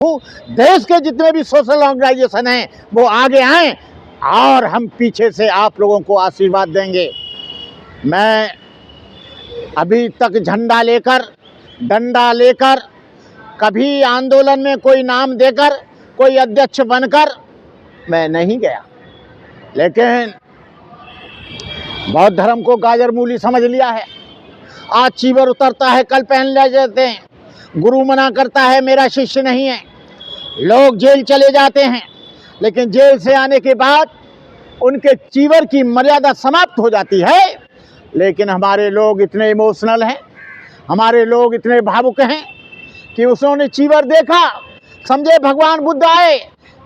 देश के जितने भी सोशल ऑर्गेनाइजेशन हैं वो आगे आएं और हम पीछे से आप लोगों को आशीर्वाद देंगे। मैं अभी तक झंडा लेकर, डंडा लेकर, कभी आंदोलन में कोई नाम देकर, कोई अध्यक्ष बनकर मैं नहीं गया, लेकिन बौद्ध धर्म को गाजर मूली समझ लिया है। आज चीवर उतरता है, कल पहन ले जाते हैं। गुरु मना करता है मेरा शिष्य नहीं है। लोग जेल चले जाते हैं, लेकिन जेल से आने के बाद उनके चीवर की मर्यादा समाप्त हो जाती है। लेकिन हमारे लोग इतने इमोशनल हैं, हमारे लोग इतने भावुक हैं कि उसने चीवर देखा, समझे भगवान बुद्ध आए,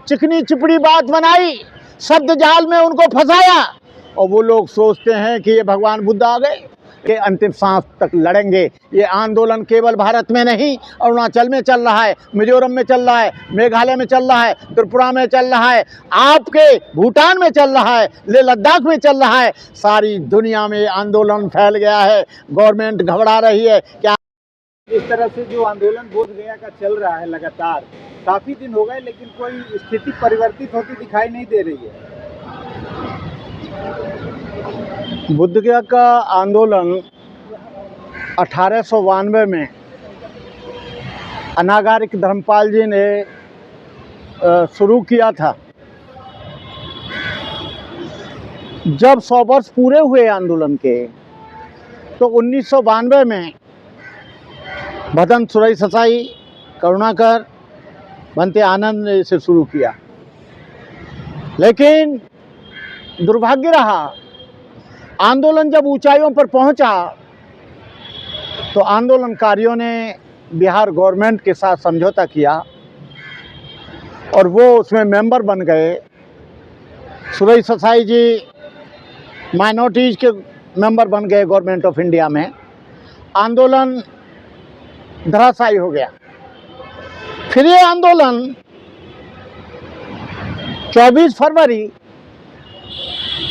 चिकनी चिपड़ी बात बनाई, शब्द जाल में उनको फंसाया, और वो लोग सोचते हैं कि ये भगवान बुद्ध आ गए, ये अंतिम सांस तक लड़ेंगे। ये आंदोलन केवल भारत में नहीं, अरुणाचल में चल रहा है, मिजोरम में चल रहा है, मेघालय में चल रहा है, त्रिपुरा में चल रहा है, आपके भूटान में चल रहा है, लेह लद्दाख में चल रहा है। सारी दुनिया में आंदोलन फैल गया है। गवर्नमेंट घबरा रही है। क्या इस तरह से जो आंदोलन बोध गया का चल रहा है लगातार काफी दिन हो गए, लेकिन कोई स्थिति परिवर्तित होती दिखाई नहीं दे रही है। बुद्ध गया का आंदोलन 1892 में अनागारिक धर्मपाल जी ने शुरू किया था। जब 100 वर्ष पूरे हुए आंदोलन के, तो 1992 में भदन सुरई ससाई, करुणाकर, भंते आनंद ने इसे शुरू किया। लेकिन दुर्भाग्य रहा, आंदोलन जब ऊंचाइयों पर पहुंचा तो आंदोलनकारियों ने बिहार गवर्नमेंट के साथ समझौता किया और वो उसमें मेंबर बन गए। सुरई ससाई जी माइनॉरिटीज़ के मेंबर बन गए गवर्नमेंट ऑफ इंडिया में। आंदोलन धराशायी हो गया। फिर ये आंदोलन 24 फरवरी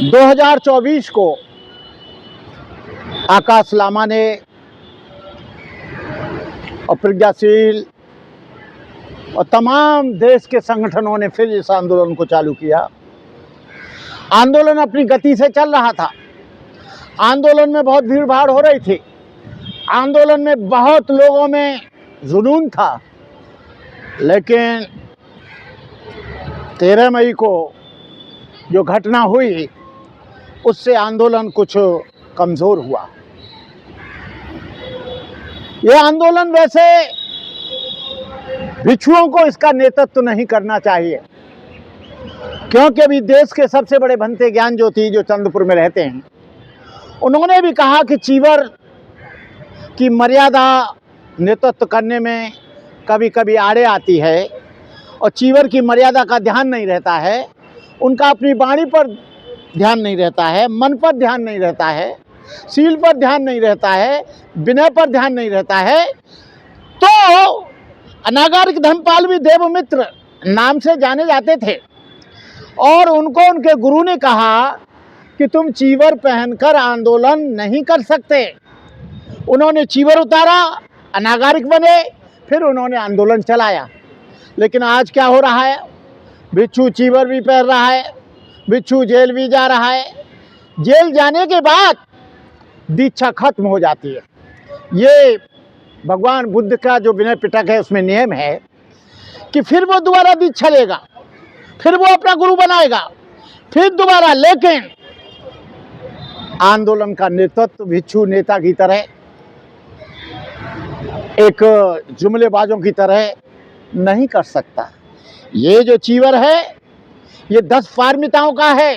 2024 को आकाश लामा ने और प्रज्ञाशील और तमाम देश के संगठनों ने फिर इस आंदोलन को चालू किया। आंदोलन अपनी गति से चल रहा था। आंदोलन में बहुत भीड़ भाड़ हो रही थी। आंदोलन में बहुत लोगों में जुनून था। लेकिन 13 मई को जो घटना हुई, उससे आंदोलन कुछ कमज़ोर हुआ। ये आंदोलन वैसे भिक्षुओं को इसका नेतृत्व नहीं करना चाहिए, क्योंकि अभी देश के सबसे बड़े भंते ज्ञान ज्योति जो चंद्रपुर में रहते हैं, उन्होंने भी कहा कि चीवर की मर्यादा नेतृत्व करने में कभी कभी आड़े आती है और चीवर की मर्यादा का ध्यान नहीं रहता है। उनका अपनी वाणी पर ध्यान नहीं रहता है, मन पर ध्यान नहीं रहता है, शील पर ध्यान नहीं रहता है, विनय पर ध्यान नहीं रहता है। तो अनागारिक धर्मपाल भी देवमित्र नाम से जाने जाते थे और उनको उनके गुरु ने कहा कि तुम चीवर पहनकर आंदोलन नहीं कर सकते। उन्होंने चीवर उतारा, अनागारिक बने, फिर उन्होंने आंदोलन चलाया। लेकिन आज क्या हो रहा है? भिक्षु चीवर भी पहन रहा है, भिक्षु जेल भी जा रहा है। जेल जाने के बाद दीक्षा खत्म हो जाती है। ये भगवान बुद्ध का जो विनय पिटक है उसमें नियम है कि फिर वो दोबारा दीक्षा लेगा, फिर वो अपना गुरु बनाएगा, फिर दोबारा। लेकिन आंदोलन का नेतृत्व भिक्षु नेता की तरह, एक जुमलेबाजों की तरह नहीं कर सकता। ये जो चीवर है, ये 10 पारमिताओं का है।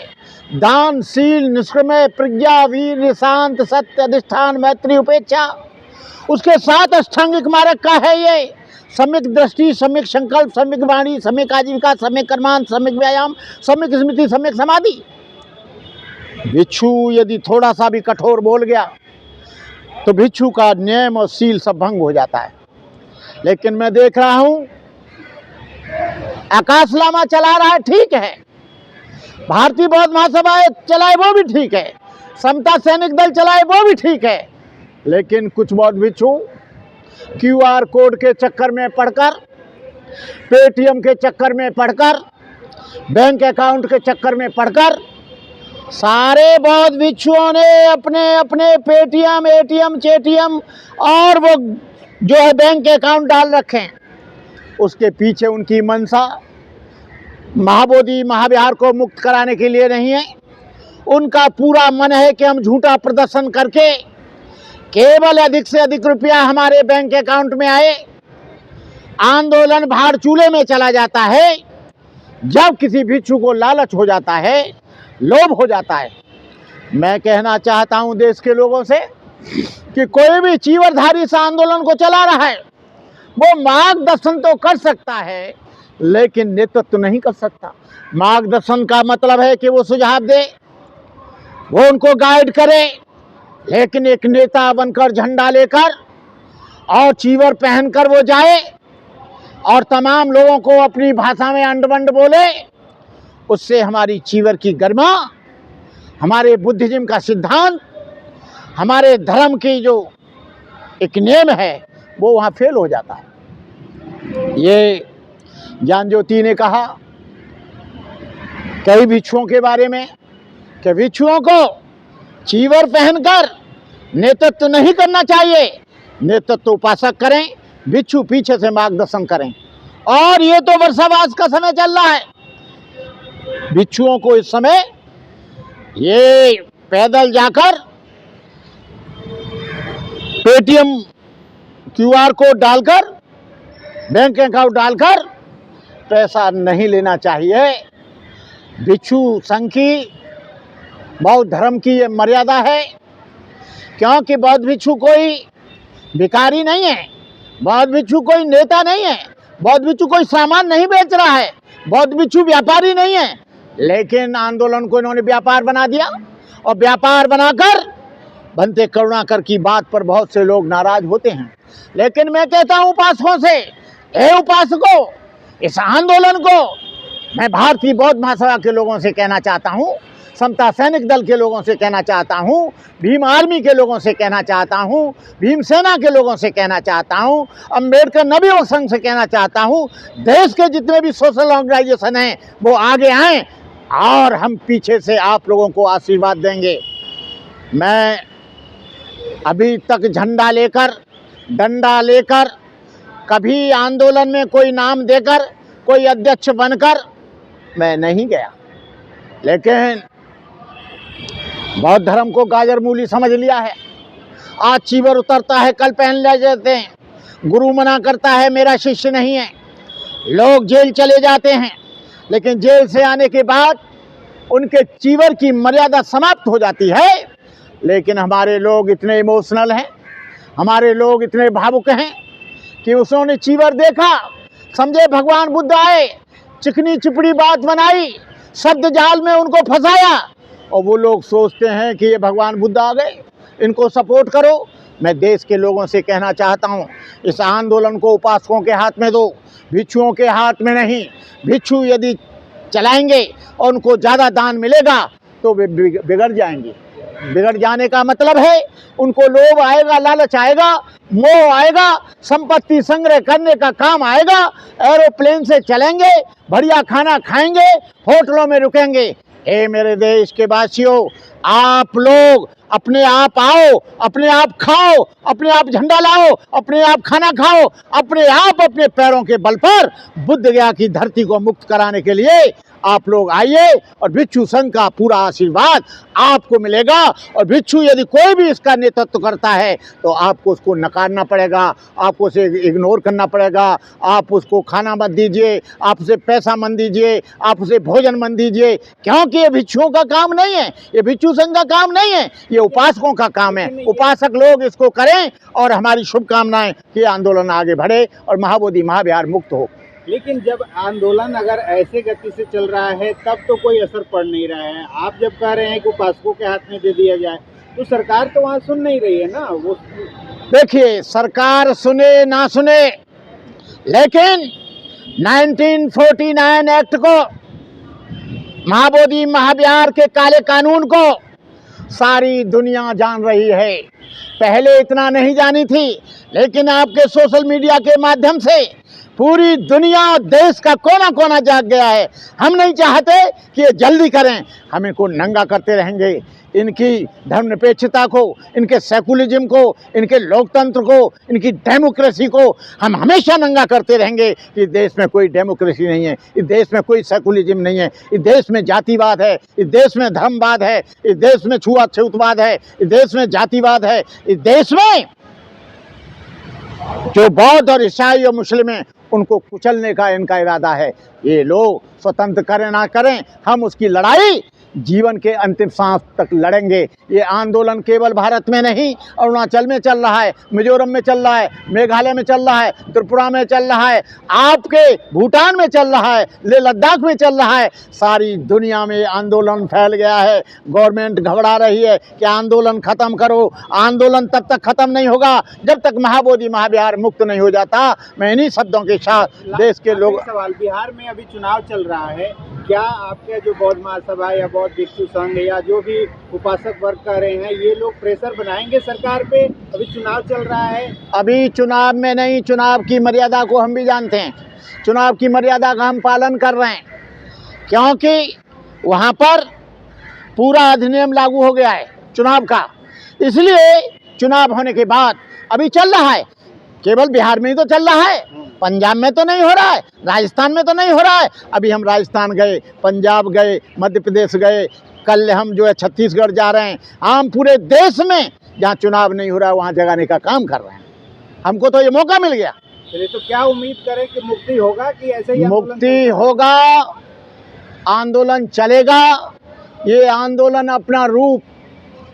दान, शील, निष्क्रमय, प्रज्ञा, वीर, शांत, सत्य, अधिष्ठान, मैत्री, उपेक्षा। उसके 7 अष्टांगिक मार्ग का है ये। सम्यक दृष्टि, सम्यक संकल्प, सम्यक वाणी, सम्यक आजीविका, सम्यक कर्मांत, सम्यक व्यायाम, सम्यक स्मृति, सम्यक समाधि। भिक्षु यदि थोड़ा सा भी कठोर बोल गया तो भिक्षु का नियम और शील सब भंग हो जाता है। लेकिन मैं देख रहा हूं आकाश लामा चला रहा है, ठीक है। भारतीय बौद्ध महासभा चलाए, वो भी ठीक है। समता सैनिक दल चलाए, वो भी ठीक है। लेकिन कुछ बौद्ध भिक्षु QR कोड के चक्कर में पड़कर पेटीएम के चक्कर में पड़कर, बैंक अकाउंट के चक्कर में पड़कर सारे बौद्ध भिक्षुओं ने अपने अपने पेटीएम, एटीएम, चेटीएम और वो जो है बैंक अकाउंट डाल रखे हैं। उसके पीछे उनकी मंशा महाबोधि महाविहार को मुक्त कराने के लिए नहीं है। उनका पूरा मन है कि हम झूठा प्रदर्शन करके केवल अधिक से अधिक रुपया हमारे बैंक अकाउंट में आए। आंदोलन भाड़ चूल्हे में चला जाता है जब किसी भिक्षु को लालच हो जाता है, लोभ हो जाता है। मैं कहना चाहता हूं देश के लोगों से कि कोई भी चीवरधारी इस आंदोलन को चला रहा है, वो मार्गदर्शन तो कर सकता है लेकिन नेतृत्व तो नहीं कर सकता। मार्गदर्शन का मतलब है कि वो सुझाव दे, वो उनको गाइड करे, लेकिन एक नेता बनकर झंडा लेकर और चीवर पहनकर वो जाए और तमाम लोगों को अपनी भाषा में अंडबंड बोले, उससे हमारी चीवर की गरिमा, हमारे बुद्धिज्म का सिद्धांत, हमारे धर्म की जो एक नियम है वो वहाँ फेल हो जाता है। ये ज्ञान ज्योति ने कहा कई भिक्षुओं के बारे में कि भिक्षुओं को चीवर पहनकर नेतृत्व नहीं करना चाहिए, नेतृत्व उपासक करें, भिक्षु पीछे से मार्गदर्शन करें। और ये तो वर्षावास का समय चल रहा है, भिक्षुओं को इस समय ये पैदल जाकर पेटीएम क्यूआर कोड डालकर, बैंक अकाउंट डालकर पैसा नहीं लेना चाहिए। भिक्षु संघ की, बौद्ध धर्म की ये मर्यादा है, क्योंकि बौद्ध भिक्षु कोई भिखारी नहीं है, बौद्ध भिक्षु कोई नेता नहीं है, बौद्ध भिक्षु कोई सामान नहीं बेच रहा है, बौद्ध भिक्षु व्यापारी नहीं है। लेकिन आंदोलन को इन्होंने व्यापार बना दिया और व्यापार बनाकर बनते करुणाकर की बात पर बहुत से लोग नाराज होते हैं। लेकिन मैं कहता हूं उपासकों से, हे उपासकों, इस आंदोलन को मैं भारतीय बौद्ध महासभा के लोगों से कहना चाहता हूं, समता सैनिक दल के लोगों से कहना चाहता हूं, भीम आर्मी के लोगों से कहना चाहता हूं, भीम सेना के लोगों से कहना चाहता हूं, अम्बेडकर नवयुवक संघ से कहना चाहता हूं, देश के जितने भी सोशल ऑर्गेनाइजेशन हैं वो आगे आएं और हम पीछे से आप लोगों को आशीर्वाद देंगे। मैं अभी तक झंडा लेकर, डंडा लेकर, कभी आंदोलन में कोई नाम देकर, कोई अध्यक्ष बनकर मैं नहीं गया, लेकिन बौद्ध धर्म को गाजर मूली समझ लिया है। आज चीवर उतरता है, कल पहन ले जाते हैं, गुरु मना करता है मेरा शिष्य नहीं है, लोग जेल चले जाते हैं, लेकिन जेल से आने के बाद उनके चीवर की मर्यादा समाप्त हो जाती है। लेकिन हमारे लोग इतने इमोशनल हैं, हमारे लोग इतने भावुक हैं कि उसने चीवर देखा, समझे भगवान बुद्ध आए, चिकनी चिपड़ी बात बनाई, शब्द जाल में उनको फंसाया और वो लोग सोचते हैं कि ये भगवान बुद्ध आ गए, इनको सपोर्ट करो। मैं देश के लोगों से कहना चाहता हूँ, इस आंदोलन को उपासकों के हाथ में दो, भिक्षुओं के हाथ में नहीं। भिक्षु यदि चलाएंगे और उनको ज़्यादा दान मिलेगा तो वे बिगड़ जाएंगे। बिगड़ जाने का मतलब है उनको लोभ आएगा, लालच आएगा, मोह आएगा, संपत्ति संग्रह करने का काम आएगा, एरोप्लेन से चलेंगे, बढ़िया खाना खाएंगे, होटलों में रुकेंगे। हे मेरे देश के वासियों, आप लोग अपने आप आओ, अपने आप खाओ, अपने आप झंडा लाओ, अपने आप खाना खाओ, अपने आप अपने पैरों के बल पर बुद्ध गया की धरती को मुक्त कराने के लिए आप लोग आइए और भिक्षु संघ का पूरा आशीर्वाद आपको मिलेगा। और भिक्षु यदि कोई भी इसका नेतृत्व करता है तो आपको उसको नकारना पड़ेगा, आपको उसे इग्नोर करना पड़ेगा, आप उसको खाना मत दीजिए, आप उसे पैसा मत दीजिए, आप उसे भोजन मत दीजिए, क्योंकि ये भिक्षुओं का काम नहीं है, ये भिक्षु संघ का काम नहीं है, ये उपासकों का काम है। उपासक लोग इसको करें और हमारी शुभकामनाएं कि आंदोलन आगे बढ़े और महाबोधि महाविहार मुक्त हो। लेकिन जब आंदोलन अगर ऐसे गति से चल रहा है तब तो कोई असर पड़ नहीं रहा है। आप जब कह रहे हैं कि उपासकों के हाथ में दे दिया जाए तो सरकार तो वहाँ सुन नहीं रही है ना। वो देखिए, सरकार सुने ना सुने, लेकिन 1949 एक्ट को, महाबोधि महाविहार के काले कानून को सारी दुनिया जान रही है। पहले इतना नहीं जानी थी, लेकिन आपके सोशल मीडिया के माध्यम से पूरी दुनिया देश का कोना कोना जाग गया है। हम नहीं चाहते कि ये जल्दी करें, हम इनको नंगा करते रहेंगे। इनकी धर्मनिरपेक्षता को, इनके सेकुलरिज्म को, इनके लोकतंत्र को, इनकी डेमोक्रेसी को हम हमेशा नंगा करते रहेंगे। इस देश में कोई डेमोक्रेसी नहीं है, इस देश में कोई सेकुलरिज्म नहीं है, इस देश में जातिवाद है, इस देश में धर्मवाद है, इस देश में छुआछूतवाद है, इस देश में जातिवाद है, इस देश में जो बौद्ध और ईसाई और मुस्लिम हैं उनको कुचलने का इनका इरादा है। ये लोग स्वतंत्र करें ना करें, हम उसकी लड़ाई जीवन के अंतिम सांस तक लड़ेंगे। ये आंदोलन केवल भारत में नहीं, अरुणाचल में चल रहा है, मिजोरम में चल रहा है, मेघालय में चल रहा है, त्रिपुरा में चल रहा है, आपके भूटान में चल रहा है, लेह लद्दाख में चल रहा है। सारी दुनिया में आंदोलन फैल गया है। गवर्नमेंट घबरा रही है कि आंदोलन खत्म करो। आंदोलन तब तक खत्म नहीं होगा जब तक महाबोधि महाविहार मुक्त नहीं हो जाता। मैं इन्हीं शब्दों के साथ देश के लोग। सवाल, बिहार में अभी चुनाव चल रहा है, क्या आपके जो बौद्ध महासभा या बौद्ध भिक्षु संघ या जो भी उपासक वर्ग कर रहे हैं, ये लोग प्रेशर बनाएंगे सरकार पे? अभी चुनाव चल रहा है। अभी चुनाव में नहीं, चुनाव की मर्यादा को हम भी जानते हैं। चुनाव की मर्यादा का हम पालन कर रहे हैं, क्योंकि वहाँ पर पूरा अधिनियम लागू हो गया है चुनाव का। इसलिए चुनाव होने के बाद अभी चल रहा है, केवल बिहार में ही तो चल रहा है, पंजाब में तो नहीं हो रहा है, राजस्थान में तो नहीं हो रहा है। अभी हम राजस्थान गए, पंजाब गए, मध्य प्रदेश गए, कल हम जो है छत्तीसगढ़ जा रहे हैं। हम पूरे देश में जहाँ चुनाव नहीं हो रहा है वहाँ जगाने का काम कर रहे हैं। हमको तो ये मौका मिल गया। चलिए, तो क्या उम्मीद करें कि मुक्ति होगा कि ऐसे ही मुक्ति होगा, आंदोलन चलेगा। ये आंदोलन अपना रूप,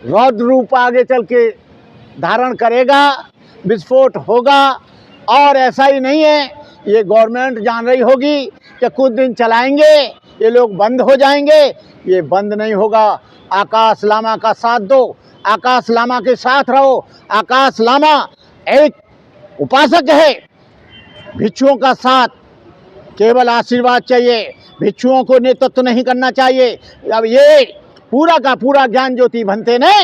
रौद्र रूप आगे चल के धारण करेगा, विस्फोट होगा। और ऐसा ही नहीं है, ये गवर्नमेंट जान रही होगी कि कुछ दिन चलाएंगे ये लोग बंद हो जाएंगे। ये बंद नहीं होगा। आकाश लामा का साथ दो, आकाश लामा के साथ रहो। आकाश लामा एक उपासक है, भिक्षुओं का साथ केवल आशीर्वाद चाहिए, भिक्षुओं को नेतृत्व नहीं करना चाहिए। अब ये पूरा का पूरा ज्ञान ज्योति भंते ने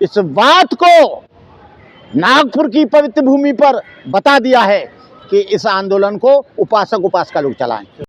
इस बात को नागपुर की पवित्र भूमि पर बता दिया है कि इस आंदोलन को उपासक उपासिका लोग चलाएं।